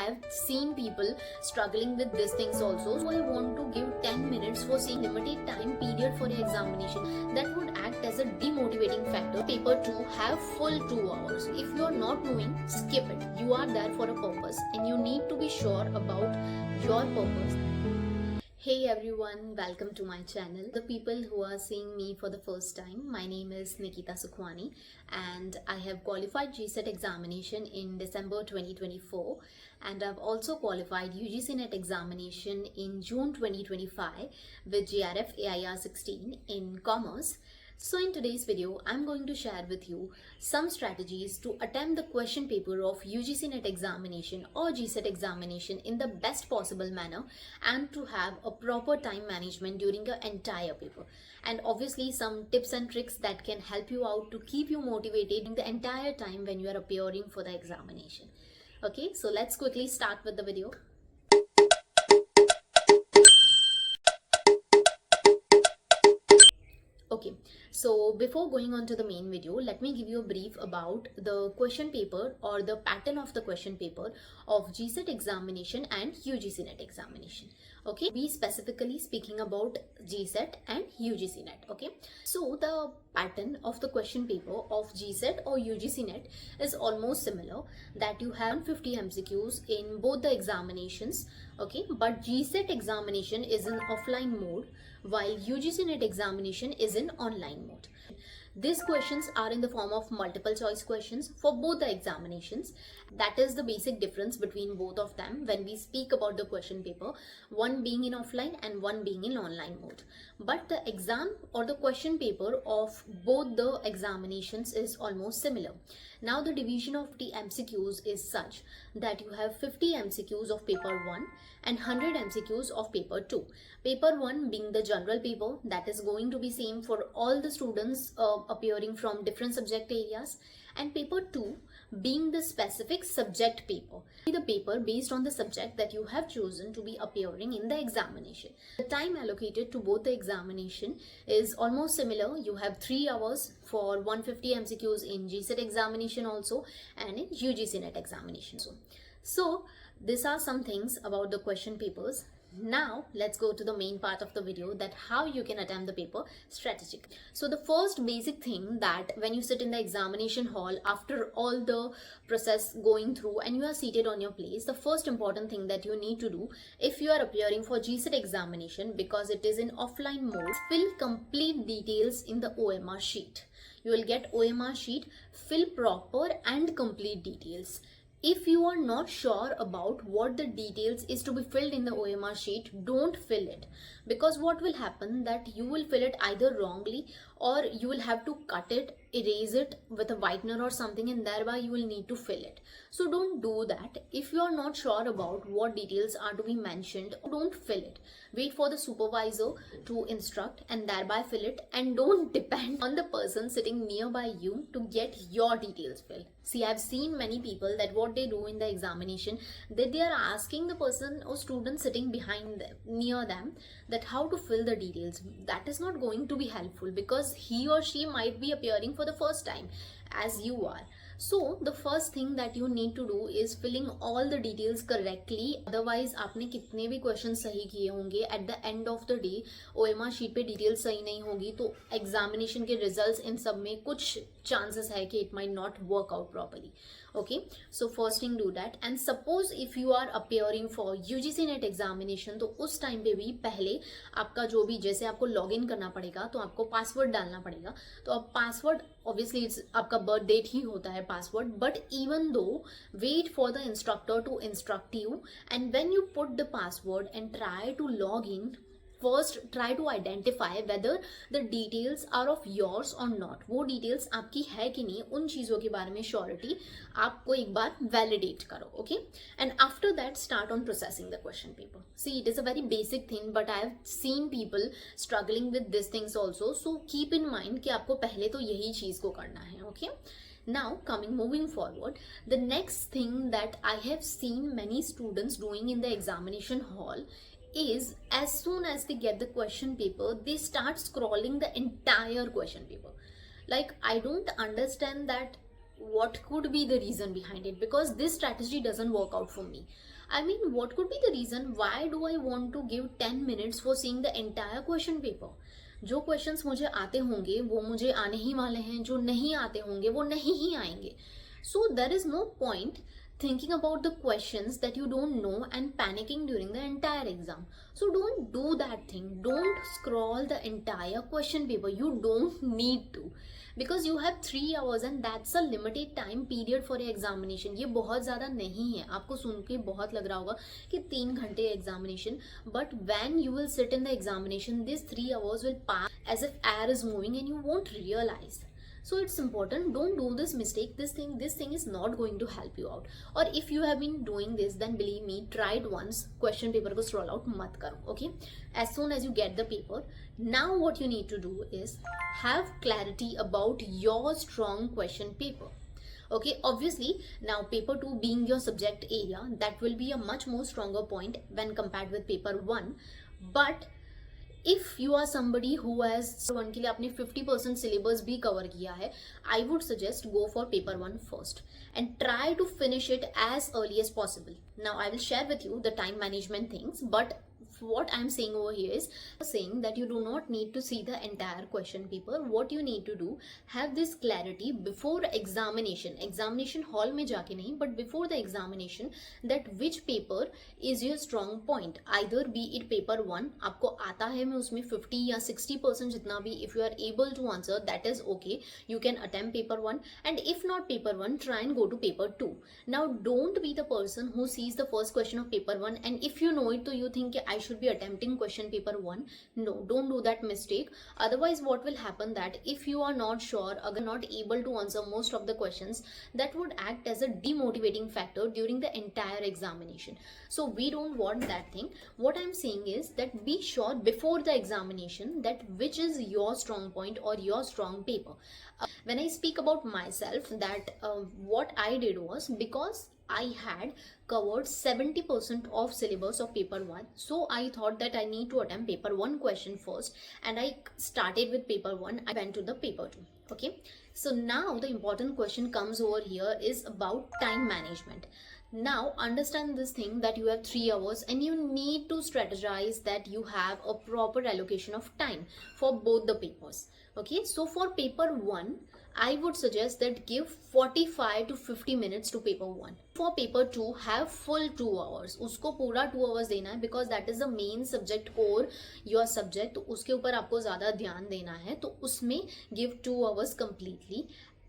have seen people struggling with these things also. So I want to give 10 minutes for saying limited time period for your examination that would act as a demotivating factor. Paper 2 have full 2 hours. If you are not knowing, skip it. You are there for a purpose and you need to be sure about your purpose. Hey everyone, welcome to my channel. The people who are seeing me for the first time, my name is Nikita Sukhwani and I have qualified GSET examination in December 2024 and I've also qualified UGC NET examination in June 2025 with JRF AIR 16 in Commerce. So in today's video, I'm going to share with you some strategies to attempt the question paper of UGC NET examination or GSET examination in the best possible manner and to have a proper time management during the entire paper. And obviously some tips and tricks that can help you out to keep you motivated in the entire time when you are appearing for the examination. Okay, so let's quickly start with the video. Okay, so before going on to the main video, let me give you a brief about the question paper or the pattern of the question paper of GSET examination and UGC NET examination. Okay, we specifically speaking about GSET and UGC NET. Okay, so the pattern of the question paper of GSET or UGC NET is almost similar, that you have 150 MCQs in both the examinations. Okay, but GSET examination is in offline mode while UGC NET examination is in online mode. These questions are in the form of multiple choice questions for both the examinations. That is the basic difference between both of them when we speak about the question paper, one being in offline and one being in online mode. But the exam or the question paper of both the examinations is almost similar. Now the division of the MCQs is such that you have 50 MCQs of paper 1 and 100 MCQs of paper 2. Paper 1 being the general paper, that is going to be same for all the students appearing from different subject areas, and paper 2 being the specific subject paper, the paper based on the subject that you have chosen to be appearing in the examination. The time allocated to both the examination is almost similar. You have 3 hours for 150 MCQs in GSET examination also and in UGC NET examination. So these are some things about the question papers. Now let's go to the main part of the video, that how you can attempt the paper strategically. So the first basic thing, that when you sit in the examination hall after all the process going through and you are seated on your place, the first important thing that you need to do if you are appearing for GSET examination, because it is in offline mode, fill complete details in the OMR sheet. You will get OMR sheet, fill proper and complete details. If you are not sure about what the details is to be filled in the OMR sheet, don't fill it, because what will happen that you will fill it either wrongly or you will have to cut it, erase it with a whitener or something, and thereby you will need to fill it. So don't do that. If you are not sure about what details are to be mentioned, don't fill it. Wait for the supervisor to instruct and thereby fill it, and don't depend on the person sitting nearby you to get your details filled. See, I've seen many people that what they do in the examination, that they are asking the person or student sitting behind them, near them, that how to fill the details. That is not going to be helpful, because he or she might be appearing for the first time as you are. So the first thing that you need to do is filling all the details correctly. Otherwise आपने कितने भी questions सही किए होंगे, at the end of the day OMR sheet पे details सही नहीं होगी तो examination के results इन सब में कुछ chances है कि it might not work out properly. Okay, so first thing do that. And suppose if you are appearing for UGC NET examination, तो उस टाइम पे भी पहले आपका जो भी, जैसे आपको लॉगिन करना पड़ेगा तो आपको पासवर्ड डालना पड़ेगा. तो अब पासवर्ड obviously आपका बर्थ डेट ही होता है password, but even though wait for the instructor to instruct you, and when you put the password and try to log in, first try to identify whether the details are of yours or not. वो details आपकी है कि नहीं, उन चीज़ों के बारे में श्योरिटी आपको एक बार validate करो. Okay, and after that start on processing the question paper. See, it is a very basic thing, but I have seen people struggling with these things also. So keep in mind कि आपको पहले तो यही चीज़ को करना है. Okay. Now moving forward, the next thing that I have seen many students doing in the examination hall is, as soon as they get the question paper, they start scrolling the entire question paper. Like, I don't understand that what could be the reason behind it, because this strategy doesn't work out for me. I mean, what could be the reason? Why do I want to give 10 minutes for seeing the entire question paper? जो questions मुझे आते होंगे वो मुझे आने ही वाले हैं, जो नहीं आते होंगे वो नहीं ही आएंगे. So there is no point thinking about the questions that you don't know and panicking during the entire exam. So don't do that thing. Don't scroll the entire question paper. You don't need to. Because you have 3 hours and that's a limited time period for your examination. ये बहुत ज़्यादा नहीं है. आपको सुन के बहुत लग रहा होगा कि 3 घंटे examination. But when you will sit in the examination, these 3 hours will pass as if air is moving and you won't realize. So it's important, don't do this mistake. This thing is not going to help you out. Or if you have been doing this, then believe me, try it once. Question paper ko scroll out mat karo. Okay, as soon as you get the paper, now what you need to do is have clarity about your strong question paper. Okay, obviously now paper 2 being your subject area, that will be a much more stronger point when compared with paper 1. But if you are somebody who has one के लिए अपने 50% syllabus भी cover किया है, I would suggest go for paper 1 first and try to finish it as early as possible. Now I will share with you the time management things, but what I'm saying over here is saying that you do not need to see the entire question paper. What you need to do, have this clarity before examination hall में जाके नहीं, but before the examination, that which paper is your strong point. Either be it paper 1, आपको आता है मैं उसमें 50 या 60% जितना भी, if you are able to answer, that is okay, you can attempt paper 1, and if not paper 1, try and go to paper 2. Now don't be the person who sees the first question of paper 1 and if you know it, so you think I should be attempting question paper 1. No, don't do that mistake. Otherwise what will happen, that if you are not sure, agar not able to answer most of the questions, that would act as a demotivating factor during the entire examination. So we don't want that thing. What I'm saying is that be sure before the examination that which is your strong point or your strong paper. When I speak about myself, that what I did was, because I had covered 70% of syllabus of paper 1, so I thought that I need to attempt paper 1 question first, and I started with paper 1. I went to the paper 2. Okay, so now the important question comes over here is about time management. Now understand this thing, that you have 3 hours and you need to strategize that you have a proper allocation of time for both the papers. Okay, so for paper 1, I would suggest that give 45 to 50 minutes to paper 1. For paper 2, have full 2 hours. उसको पूरा 2 hours देना है, because that is the main subject core your subject. तो उसके ऊपर आपको ज़्यादा ध्यान देना है, तो उसमें give 2 hours completely.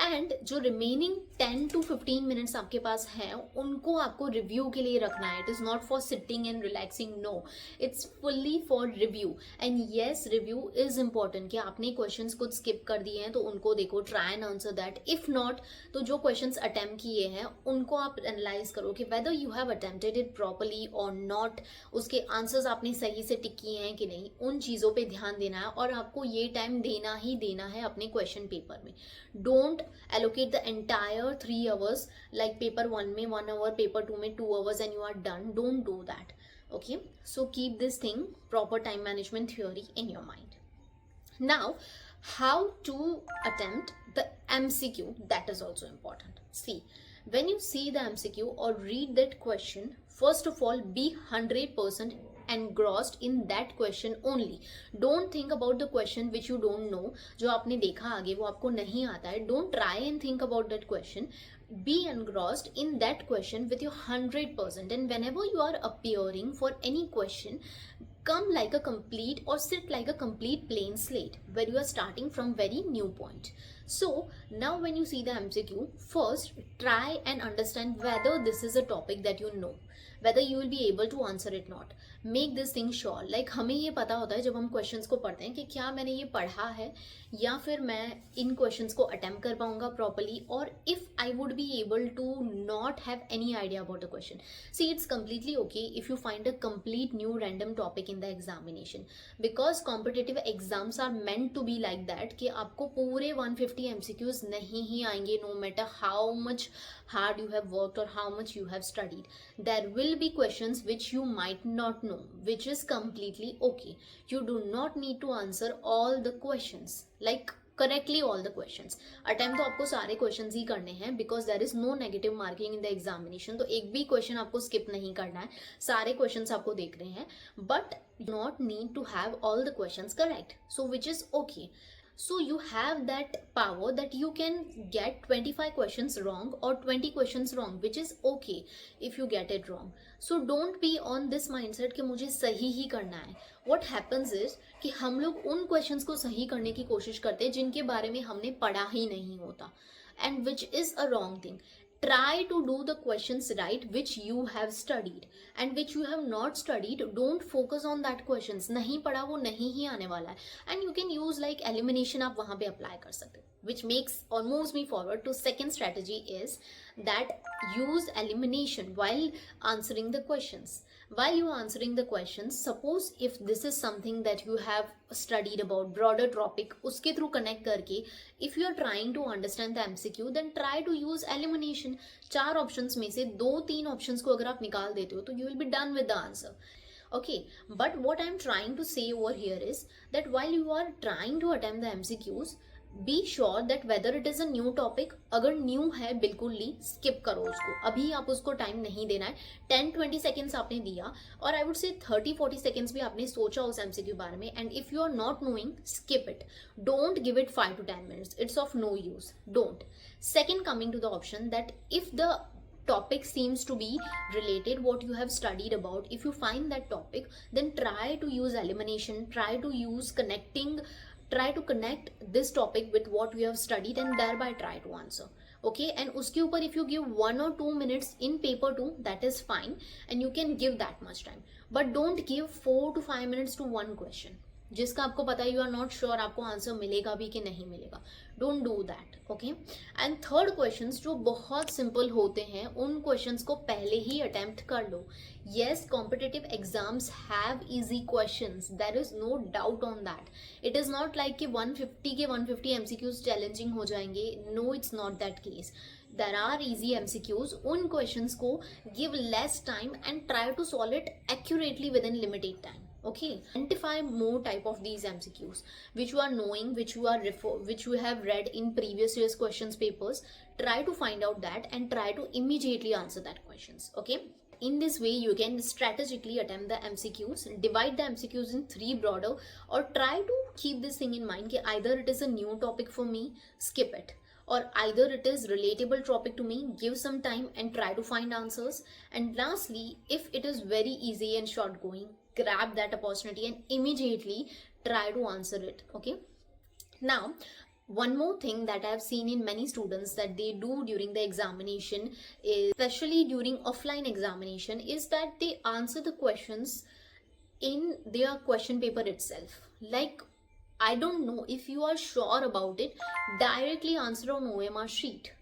एंड जो रिमेनिंग 10 to 15 मिनट्स आपके पास हैं उनको आपको रिव्यू के लिए रखना है. It is not for sitting and relaxing, no, it's fully for review. And yes, review is important कि आपने क्वेश्चंस कुछ स्किप कर दिए हैं तो उनको देखो, try and answer that. If not, तो जो क्वेश्चंस अटेम्प्ट किए हैं उनको आप एनालाइज करो कि whether you have attempted it properly और नॉट, उसके आंसर्स आपने सही से टिक किए हैं कि नहीं, उन चीज़ों पर ध्यान देना है. और आपको ये टाइम देना ही देना है अपने क्वेश्चन पेपर में. Don't allocate the entire 3 hours like paper 1 में 1 hour, paper 2 में 2 hours and you are done. Don't do that. Okay, so keep this thing, proper time management theory in your mind. Now how to attempt the MCQ, that is also important. See, when you see the MCQ or read that question, first of all be 100% engrossed in that question only. Don't think about the question which you don't know, जो आपने देखा आगे वो आपको नहीं आता है. Don't try and think about that question. Be engrossed in that question with your 100%, and whenever you are appearing for any question, come like a complete or sit like a complete plain slate where you are starting from very new point. So now when you see the MCQ, first try and understand whether this is a topic that you know, whether you will be able to answer it not. Make this thing sure. Like हमें ये पता होता है जब हम questions को पढ़ते हैं कि क्या मैंने ये पढ़ा है या फिर मैं इन क्वेश्चंस को अटेम्प्ट कर पाऊंगा प्रॉपरली, और if I would be able to not have any idea about the question. See, it's completely okay if you find a complete new random topic in the examination, because competitive exams are meant to be like that कि आपको पूरे 150 MCQs नहीं ही आएंगे, no matter how much hard you have worked or how much you have studied. There will be questions which you might not know, which is completely okay. You do not need to answer all the questions. Like correctly all the questions. Attempt तो आपको सारे questions ही करने हैं because there is no negative marking in the examination, तो एक भी question आपको स्किप नहीं करना है, सारे क्वेश्चंस आपको देख रहे हैं, but not need to have all the questions correct, so which is okay. So you have that power that you can get 25 questions wrong or 20 questions wrong, which is okay if you get it wrong. So don't be on this mindset कि मुझे सही ही करना है. What happens is कि हम लोग उन questions को सही करने की कोशिश करते हैं जिनके बारे में हमने पढ़ा ही नहीं होता, and which is a wrong thing. Try to do the questions right which you have studied, and which you have not studied, don't focus on that questions. नहीं पढ़ा वो नहीं ही आने वाला है, and you can use like elimination, आप वहाँ पे apply कर सकते हो, which makes or moves me forward to second strategy is that use elimination while answering the questions. While you are answering the questions, suppose if this is something that you have studied about broader topic, उसके through connect करके if you are trying to understand the MCQ, then try to use elimination. 4 options में से 2-3 options को अगर आप निकाल देते हो तो you will be done with the answer. Okay, but what I am trying to say over here is that while you are trying to attempt the MCQs, be sure that whether it is a new topic, अगर new है बिल्कुल ही skip करो उसको, अभी आप उसको time नहीं देना है. 10-20 सेकेंड्स आपने दिया, और आई वुड से 30-40 सेकेंड्स भी आपने सोचा उस एमसीक्यू बारे में, and if you are not knowing, skip it. Don't give it 5 to 10 minutes, it's of no use, don't. Second, coming to the option that if the topic seems to be related what you have studied about, if you find that topic, then try to use elimination, try to connect this topic with what we have studied and thereby try to answer. Okay, and उसके ऊपर if you give 1 or 2 minutes in paper 2, that is fine, and you can give that much time, but don't give 4 to 5 minutes to one question जिसका आपको पता है you are not sure आपको answer मिलेगा भी कि नहीं मिलेगा. Don't do that. Okay, and third questions जो बहुत सिंपल होते हैं उन क्वेश्चंस को पहले ही अटेम्प्ट कर लो. Yes, competitive exams have easy questions, there is no doubt on that. It is not like कि 150 के 150 एमसीक्यूज चैलेंजिंग हो जाएंगे. No, it's not that case. There are easy MCQs. उन questions को give less time and try to solve it accurately within limited time. Okay, identify more type of these MCQs which you are knowing, which you have read in previous years questions papers. Try to find out that and try to immediately answer that questions. Okay, in this way you can strategically attempt the MCQs, divide the MCQs in 3 broader, or try to keep this thing in mind कि either it is a new topic for me, skip it, or either it is relatable topic to me, give some time and try to find answers, and lastly if it is very easy and short going, grab that opportunity and immediately try to answer it. Okay, now one more thing that I have seen in many students that they do during the examination is, especially during offline examination, is that they answer the questions in their question paper itself. Like, I don't know if you are sure about it, directly answer on OMR sheet,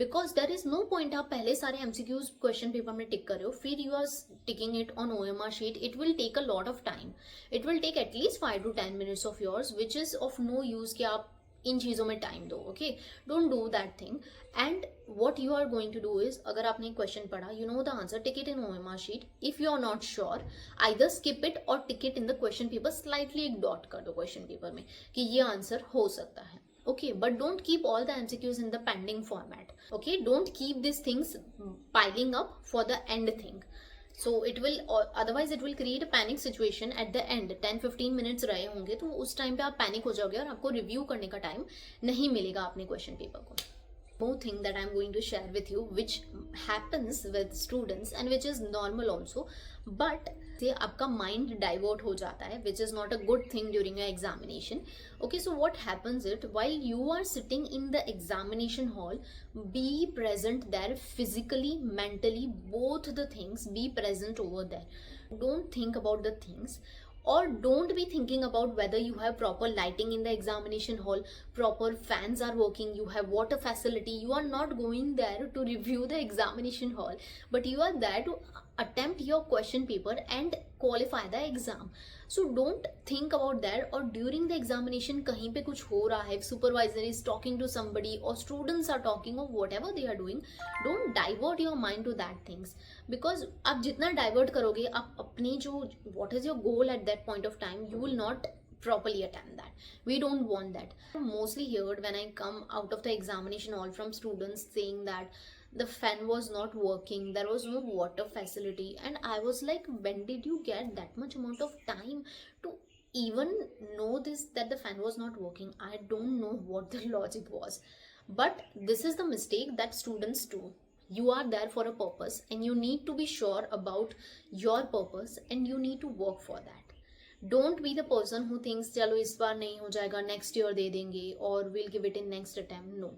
because there is no point आप पहले सारे MCQs question paper में टिक कर रहे हो, फिर you are ticking it on OMR sheet. It will take a lot of time. It will take at least 5 to 10 minutes of yours, which is of no use कि आप इन चीज़ों में time दो. Okay, don't do that thing. And what you are going to do is, अगर आपने question पढ़ा, you know the answer, tick it in OMR sheet. If you are not sure, either skip it or tick it in the question paper. Slightly एक dot कर दो question paper में कि ये answer हो सकता है. Okay, but don't keep all the MCQs in the pending format. Okay, don't keep these things piling up for the end thing. So it will, otherwise it will create a panic situation at the end. 10-15 minutes रहे होंगे तो उस time पे आप panic हो जाओगे और आपको रिव्यू करने का टाइम नहीं मिलेगा अपने क्वेश्चन पेपर को. More thing that I'm going to share with you, which happens with students and which is normal also, but से आपका mind divert हो जाता है, which is not a good thing during your examination. Okay, so what happens it, while you are sitting in the examination hall, be present there physically, mentally, both the things, be present over there. Don't think about the things, or don't be thinking about whether you have proper lighting in the examination hall, proper fans are working, you have water facility. You are not going there to review the examination hall, but you are there to attempt your question paper and qualify the exam. So don't think about that. और during the examination कहीं पे कुछ हो रहा है, supervisor is talking to somebody or students are talking or whatever they are doing, don't divert your mind to that things, because आप जितना divert करोगे, आप अपने जो what is your goal at that point of time, you will not properly attempt that. We don't want that. I mostly heard when I come out of the examination hall from students saying that the fan was not working, there was no water facility, and I was like, when did you get that much amount of time to even know this, that the fan was not working? I don't know what the logic was, but this is the mistake that students do. You are there for a purpose and you need to be sure about your purpose and you need to work for that. Don't be the person who thinks चलो इस बार नहीं हो जाएगा, next year दे देंगे, or we'll give it in next attempt. No.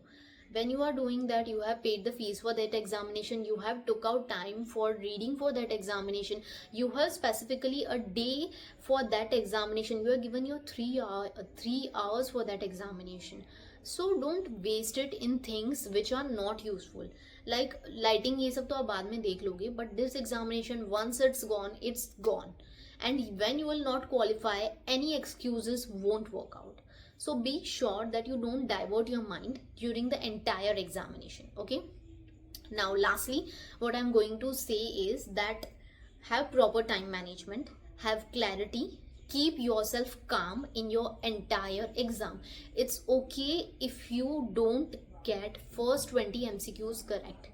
When you are doing that, you have paid the fees for that examination, you have took out time for reading for that examination, you have specifically a day for that examination, you are given your 3 hours for that examination. So don't waste it in things which are not useful. Like lighting, ये सब तो आप बाद में देख लोगे, but this examination, once it's gone, and when you will not qualify, any excuses won't work out. So be sure that you don't divert your mind during the entire examination. Okay, now lastly, what I'm going to say is that have proper time management, have clarity, keep yourself calm in your entire exam. It's okay if you don't get first 20 MCQs correct.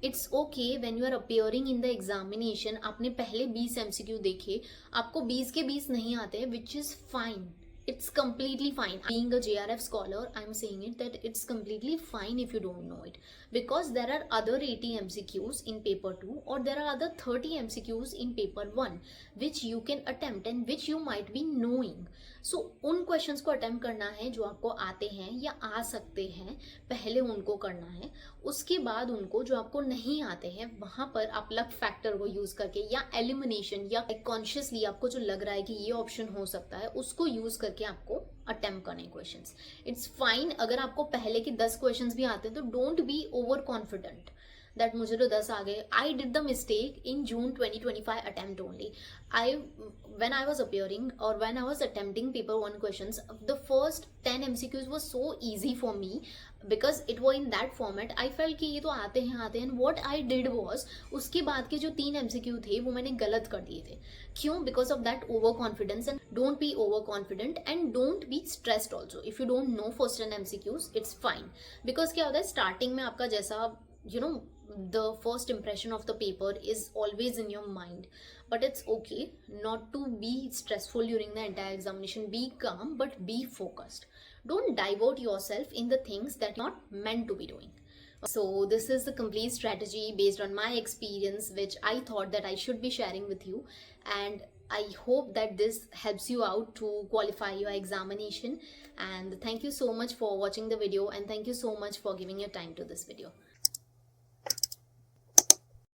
It's okay when you are appearing in the examination, आपने पहले 20 MCQ देखे, आपको 20 के 20 नहीं आते, which is fine. It's completely fine. Being a JRF scholar, I'm saying it that it's completely fine if you don't know it, because there are other 80 MCQs in paper 2 or there are other 30 MCQs in paper 1 which you can attempt and which you might be knowing. So उन questions को attempt करना है जो आपको आते हैं या आ सकते हैं, पहले उनको करना है. उसके बाद उनको जो आपको नहीं आते हैं वहां पर आप लक फैक्टर को यूज करके या एलिमिनेशन या कॉन्शियसली आपको जो लग रहा है कि ये ऑप्शन हो सकता है उसको यूज करके आपको अटेम्प्ट करने क्वेश्चंस. इट्स फाइन अगर आपको पहले के 10 क्वेश्चंस भी आते हैं तो don't be over confident that मुझे तो 10 आ गए. I did the mistake in June 2025 attempt only. When I was appearing or when I was attempting paper 1 questions, the first 10 MCQs were so easy for me because it were in that format. I felt कि ये तो आते हैं. And what I did was, उसके बाद के जो 3 MCQ थे वो मैंने गलत कर दिए थे. क्यों? Because of that overconfidence. And don't be overconfident and don't be stressed also. If you don't know first 10 MCQs, it's fine. Because क्या होता है starting में आपका जैसा the first impression of the paper is always in your mind, but it's okay not to be stressful during the entire examination. Be calm but be focused. Don't divert yourself in the things that you're not meant to be doing. So this is the complete strategy based on my experience which I thought that I should be sharing with you, and I hope that this helps you out to qualify your examination. And thank you so much for watching the video, and thank you so much for giving your time to this video.